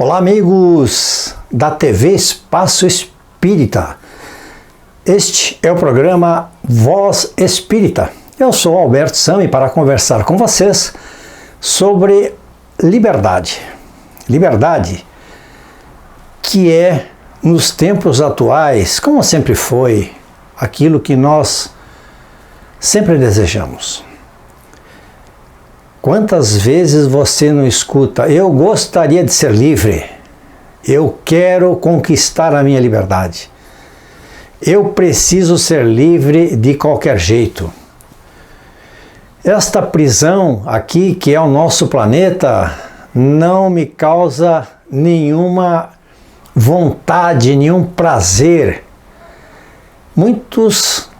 Olá, amigos da TV Espaço Espírita. Este é o programa Voz Espírita. Eu sou Alberto Sami para conversar com vocês sobre liberdade. Liberdade que é, nos tempos atuais, como sempre foi, aquilo que nós sempre desejamos. Quantas vezes você não escuta: eu gostaria de ser livre, eu quero conquistar a minha liberdade, eu preciso ser livre de qualquer jeito. Esta prisão aqui, que é o nosso planeta, não me causa nenhuma vontade, nenhum prazer. Muitos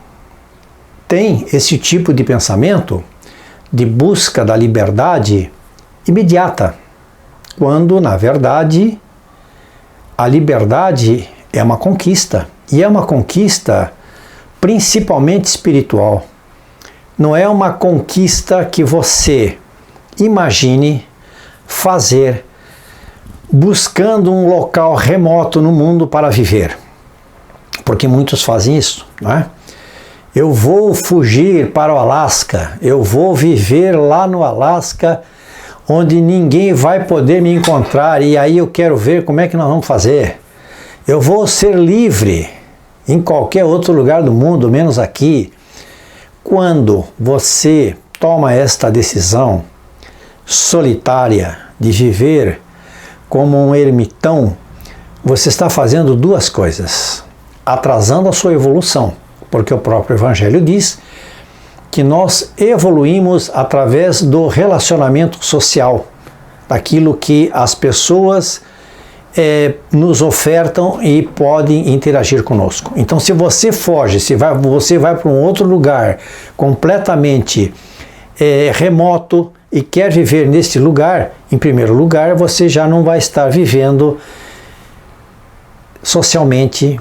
têm esse tipo de pensamento de busca da liberdade imediata, quando, na verdade, a liberdade é uma conquista, e é uma conquista principalmente espiritual. Não é uma conquista que você imagine fazer buscando um local remoto no mundo para viver, porque muitos fazem isso, não é? Eu vou fugir para o Alasca, eu vou viver lá no Alasca, onde ninguém vai poder me encontrar, e aí eu quero ver como é que nós vamos fazer. Eu vou ser livre em qualquer outro lugar do mundo, menos aqui. Quando você toma esta decisão solitária de viver como um ermitão, você está fazendo duas coisas: atrasando a sua evolução, porque o próprio Evangelho diz que nós evoluímos através do relacionamento social, daquilo que as pessoas nos ofertam e podem interagir conosco. Então, se você foge, você vai para um outro lugar completamente remoto e quer viver nesse lugar, em primeiro lugar, você já não vai estar vivendo socialmente,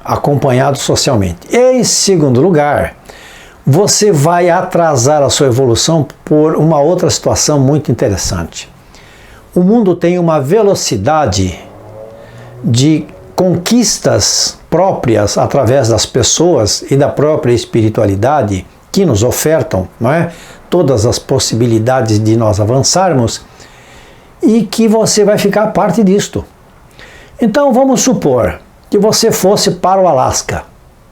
acompanhado socialmente. Em segundo lugar, você vai atrasar a sua evolução por uma outra situação muito interessante. O mundo tem uma velocidade de conquistas próprias através das pessoas e da própria espiritualidade que nos ofertam, não é? Todas as possibilidades de nós avançarmos, e que você vai ficar parte disto. Então vamos supor que você fosse para o Alasca,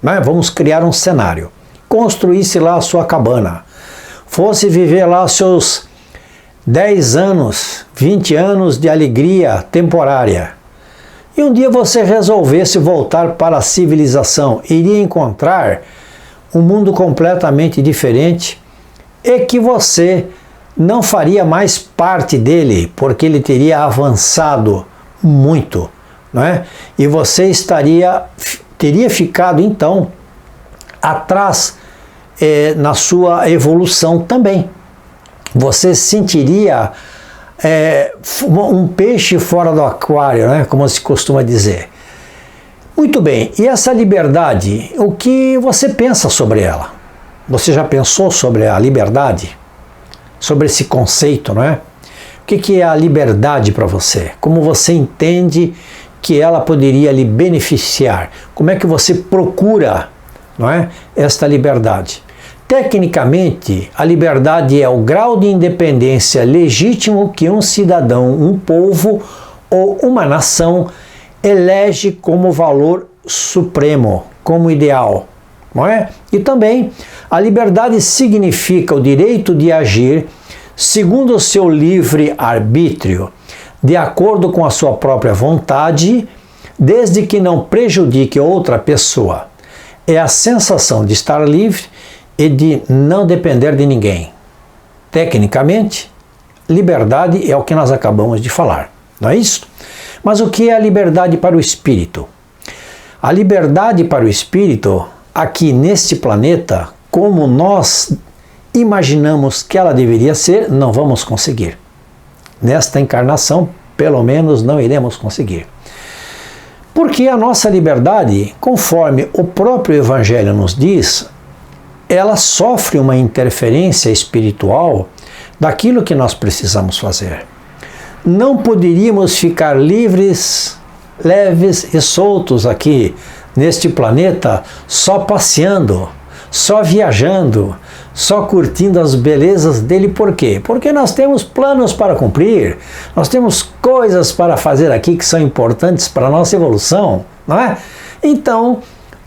né? Vamos criar um cenário, construísse lá a sua cabana, fosse viver lá seus 10 anos, 20 anos de alegria temporária, e um dia você resolvesse voltar para a civilização, iria encontrar um mundo completamente diferente e que você não faria mais parte dele, porque ele teria avançado muito, não é? E você teria ficado então atrás na sua evolução também. Você sentiria um peixe fora do aquário, né? Como se costuma dizer. Muito bem, e essa liberdade, o que você pensa sobre ela? Você já pensou sobre a liberdade? Sobre esse conceito, não é? O que é a liberdade para você? Como você entende que ela poderia lhe beneficiar? Como é que você procura, não é, esta liberdade? Tecnicamente, a liberdade é o grau de independência legítimo que um cidadão, um povo ou uma nação elege como valor supremo, como ideal, não é? E também a liberdade significa o direito de agir segundo o seu livre arbítrio, de acordo com a sua própria vontade, desde que não prejudique outra pessoa. É a sensação de estar livre e de não depender de ninguém. Tecnicamente, liberdade é o que nós acabamos de falar, não é isso? Mas o que é a liberdade para o espírito? A liberdade para o espírito, aqui neste planeta, como nós imaginamos que ela deveria ser, não vamos conseguir. Nesta encarnação, pelo menos, não iremos conseguir. Porque a nossa liberdade, conforme o próprio Evangelho nos diz, ela sofre uma interferência espiritual daquilo que nós precisamos fazer. não poderíamos ficar livres, leves e soltos aqui neste planeta, só passeando, só viajando, só curtindo as belezas dele. Por quê? Porque nós temos planos para cumprir, nós temos coisas para fazer aqui que são importantes para a nossa evolução, não é? Então,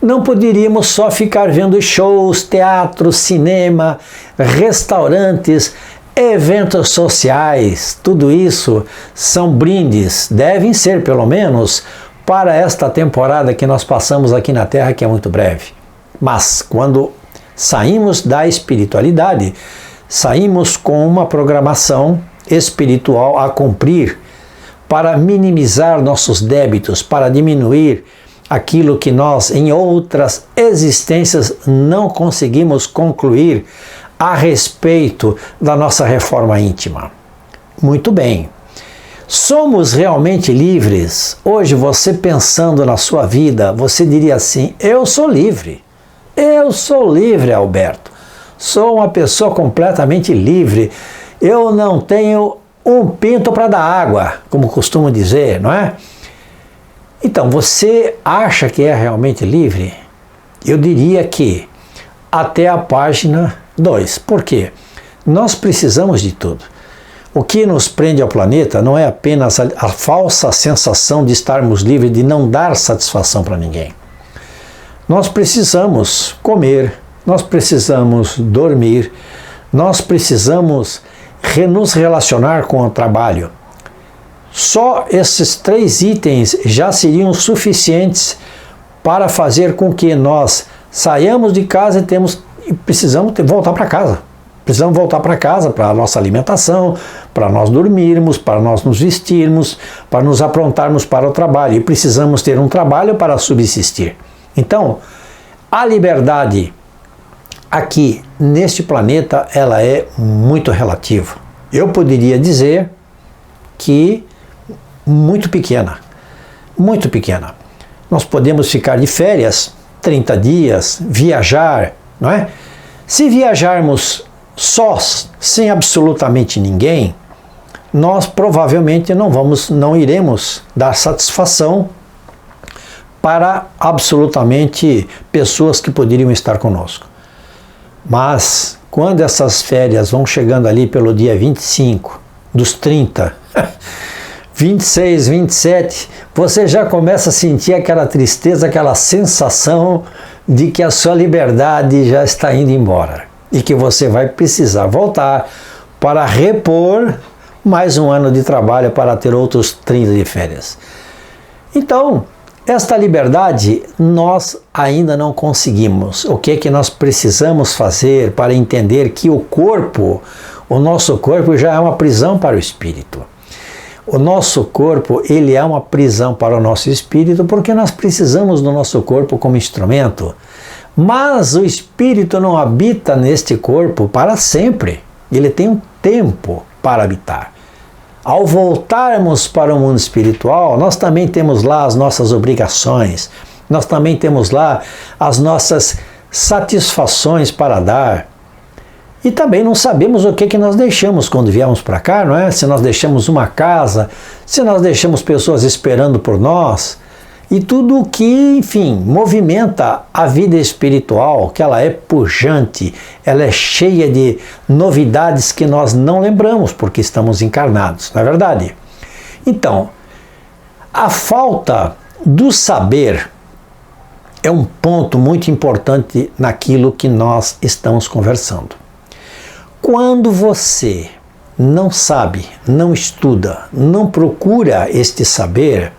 não poderíamos só ficar vendo shows, teatro, cinema, restaurantes, eventos sociais. Tudo isso são brindes, devem ser pelo menos para esta temporada que nós passamos aqui na Terra, que é muito breve. Mas quando saímos da espiritualidade, saímos com uma programação espiritual a cumprir para minimizar nossos débitos, para diminuir aquilo que nós em outras existências não conseguimos concluir a respeito da nossa reforma íntima. Muito bem. Somos realmente livres? Hoje, você pensando na sua vida, você diria assim: eu sou livre. Eu sou livre, Alberto. Sou uma pessoa completamente livre. Eu não tenho um pinto para dar água, como costumo dizer, não é? Então, você acha que é realmente livre? Eu diria que até a página 2. Por quê? Nós precisamos de tudo. O que nos prende ao planeta não é apenas a falsa sensação de estarmos livres, de não dar satisfação para ninguém. Nós precisamos comer, nós precisamos dormir, nós precisamos nos relacionar com o trabalho. Só esses 3 itens já seriam suficientes para fazer com que nós saiamos de casa e precisamos voltar para casa. Precisamos voltar para casa para a nossa alimentação, para nós dormirmos, para nós nos vestirmos, para nos aprontarmos para o trabalho. E precisamos ter um trabalho para subsistir. Então, a liberdade aqui neste planeta, ela é muito relativa. Eu poderia dizer que muito pequena, muito pequena. Nós podemos ficar de férias 30 dias, viajar, não é? Se viajarmos sós, sem absolutamente ninguém, nós provavelmente não iremos dar satisfação para absolutamente pessoas que poderiam estar conosco. Mas quando essas férias vão chegando ali pelo dia 25, dos 30, 26, 27, você já começa a sentir aquela tristeza, aquela sensação de que a sua liberdade já está indo embora e que você vai precisar voltar para repor mais um ano de trabalho para ter outros 30 de férias. Então, esta liberdade nós ainda não conseguimos. O que é que nós precisamos fazer para entender que o nosso corpo já é uma prisão para o espírito? O nosso corpo, ele é uma prisão para o nosso espírito porque nós precisamos do nosso corpo como instrumento. Mas o espírito não habita neste corpo para sempre. Ele tem um tempo para habitar. Ao voltarmos para o mundo espiritual, nós também temos lá as nossas obrigações, nós também temos lá as nossas satisfações para dar. E também não sabemos o que nós deixamos quando viemos para cá, não é? Se nós deixamos uma casa, se nós deixamos pessoas esperando por nós, e tudo o que, enfim, movimenta a vida espiritual, que ela é pujante, ela é cheia de novidades que nós não lembramos porque estamos encarnados, não é verdade? Então, a falta do saber é um ponto muito importante naquilo que nós estamos conversando. Quando você não sabe, não estuda, não procura este saber,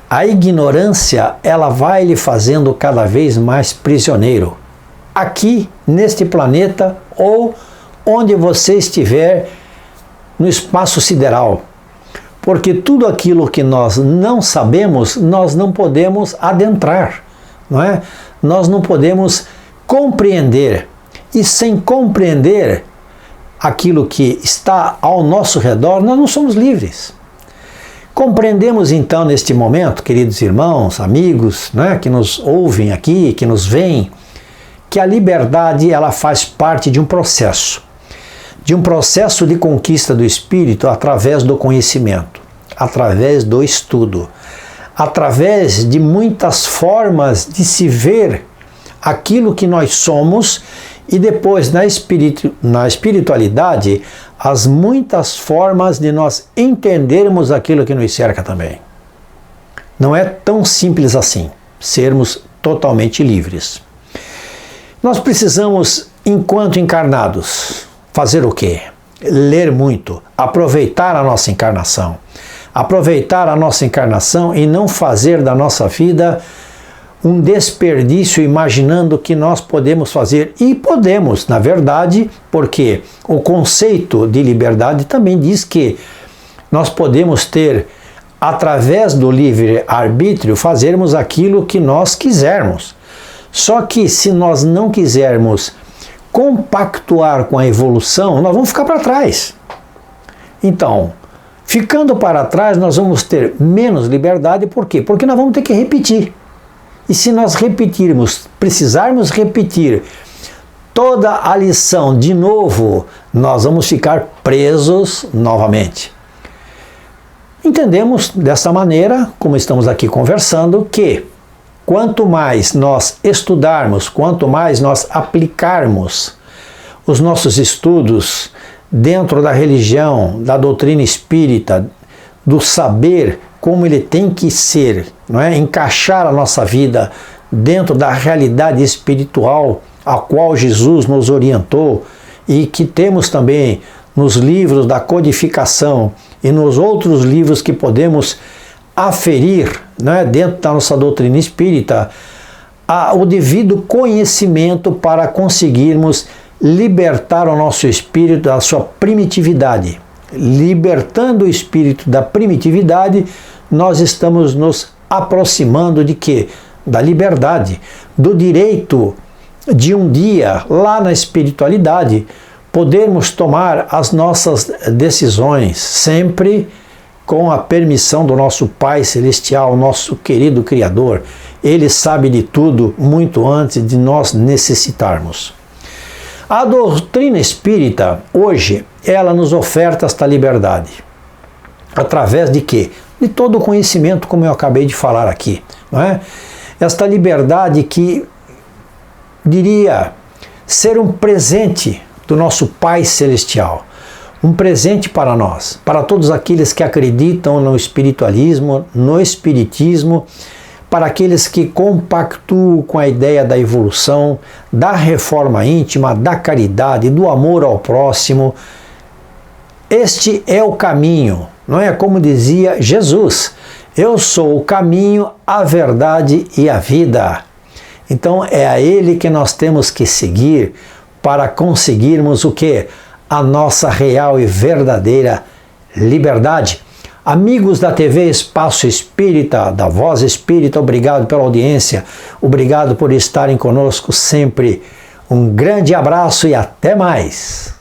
a ignorância, ela vai lhe fazendo cada vez mais prisioneiro, aqui neste planeta ou onde você estiver no espaço sideral. Porque tudo aquilo que nós não sabemos, nós não podemos adentrar, não é? Nós não podemos compreender. E sem compreender aquilo que está ao nosso redor, nós não somos livres. Compreendemos então neste momento, queridos irmãos, amigos, né, que nos ouvem aqui, que nos veem, que a liberdade ela faz parte de um processo. de um processo de conquista do espírito através do conhecimento, através do estudo, através de muitas formas de se ver aquilo que nós somos e depois na espiritualidade as muitas formas de nós entendermos aquilo que nos cerca também. Não é tão simples assim, sermos totalmente livres. Nós precisamos, enquanto encarnados, fazer o quê? Ler muito, aproveitar a nossa encarnação. Aproveitar a nossa encarnação e não fazer da nossa vida um desperdício imaginando que nós podemos fazer. E podemos, na verdade, porque o conceito de liberdade também diz que nós podemos ter, através do livre-arbítrio, fazermos aquilo que nós quisermos. Só que se nós não quisermos compactuar com a evolução, nós vamos ficar para trás. Então, ficando para trás, nós vamos ter menos liberdade. Por quê? Porque nós vamos ter que repetir. E se nós repetirmos, precisarmos repetir toda a lição de novo, nós vamos ficar presos novamente. Entendemos dessa maneira, como estamos aqui conversando, que quanto mais nós estudarmos, quanto mais nós aplicarmos os nossos estudos dentro da religião, da doutrina espírita, do saber como ele tem que ser, não é? Encaixar a nossa vida dentro da realidade espiritual a qual Jesus nos orientou e que temos também nos livros da codificação e nos outros livros que podemos aferir, né, dentro da nossa doutrina espírita, o devido conhecimento para conseguirmos libertar o nosso espírito da sua primitividade. Libertando o espírito da primitividade, nós estamos nos aproximando de quê? Da liberdade, do direito de um dia, lá na espiritualidade, podermos tomar as nossas decisões, sempre com a permissão do nosso Pai Celestial, nosso querido Criador. Ele sabe de tudo muito antes de nós necessitarmos. A doutrina espírita, hoje, ela nos oferta esta liberdade. Através de quê? De todo o conhecimento, como eu acabei de falar aqui. Não é? Esta liberdade que, diria, ser um presente do nosso Pai Celestial. Um presente para nós, para todos aqueles que acreditam no espiritualismo, no espiritismo, para aqueles que compactuam com a ideia da evolução, da reforma íntima, da caridade, do amor ao próximo. Este é o caminho, não é? Como dizia Jesus, eu sou o caminho, a verdade e a vida. Então é a Ele que nós temos que seguir para conseguirmos o quê? A nossa real e verdadeira liberdade. Amigos da TV Espaço Espírita, da Voz Espírita, obrigado pela audiência, obrigado por estarem conosco sempre. Um grande abraço e até mais!